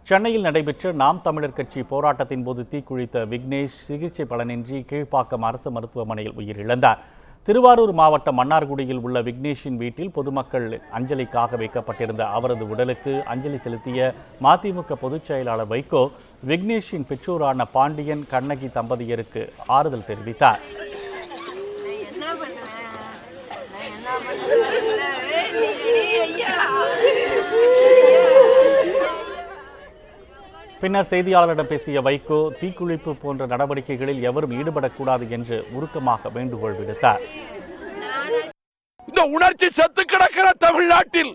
சென்னையில் நடைபெற்ற நாம் தமிழர் கட்சி போராட்டத்தின் போது தீக்குளித்த விக்னேஷ் சிகிச்சை பலனின்றி கீழ்ப்பாக்கம் அரசு மருத்துவமனையில் உயிரிழந்தார். திருவாரூர் மாவட்டம் மன்னார்குடியில் உள்ள விக்னேஷின் வீட்டில் பொதுமக்கள் அஞ்சலிக்காக வைக்கப்பட்டிருந்த அவரது உடலுக்கு அஞ்சலி செலுத்திய மதிமுக பொதுச் செயலாளர் வைகோ விக்னேஷின் பெற்றோரான பாண்டியன் கண்ணகி தம்பதியருக்கு ஆறுதல் தெரிவித்தார். பின்னர் செய்தியாளரிடம் பேசிய வைகோ தீக்குளிப்பு போன்ற நடவடிக்கைகளில் எவரும் ஈடுபடக்கூடாது என்று உருக்கமாக வேண்டுகோள் விடுத்தார். இந்த உணர்ச்சி செத்து கிடக்கிற தமிழ்நாட்டில்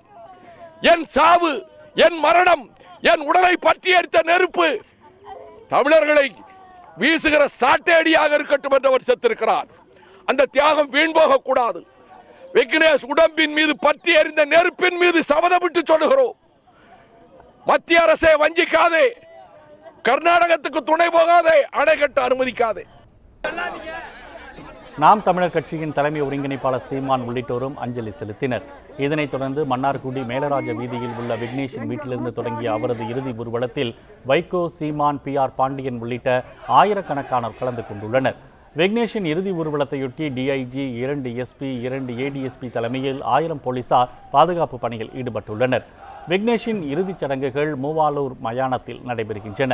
என் சாவு, என் மரணம், என் உடலை பற்றி எரித்த நெருப்பு தமிழர்களை வீசுகிற சாட்டையடியாக இருக்கட்டும் என்றவர் செத்திருக்கிறார். அந்த தியாகம் வீண் போக கூடாது. விக்னேஷ் உடம்பின் மீது பற்றி எறிந்த நெருப்பின் மீது சபதமிட்டு சொல்லுகிறோம். மத்திய அரசை வஞ்சிக்காதே, கர்நாடகத்துக்கு துணை போகாதே, அணை கட்ட அனுமதிக்காதே. நாம் தமிழர் கட்சியின் தலைமை ஒருங்கிணைப்பாளர் சீமான் உள்ளிட்டோரும் அஞ்சலி செலுத்தினர். இதனைத் தொடர்ந்து மன்னார்குடி மேலராஜ வீதியில் உள்ள விக்னேஷின் வீட்டிலிருந்து தொடங்கிய அவரது இறுதி ஊர்வலத்தில் வைகோ, சீமான், PR பாண்டியன் உள்ளிட்ட ஆயிரக்கணக்கானோர் கலந்து கொண்டுள்ளனர். விக்னேஷின் இறுதி ஊர்வலத்தையொட்டி DIG, 2 SP, 2 ADSP தலைமையில் 1000 போலீசார் பாதுகாப்பு பணியில் ஈடுபட்டுள்ளனர். விக்னேஷின் இறுதிச் சடங்குகள் மூவாலூர் மயானத்தில் நடைபெறுகின்றன.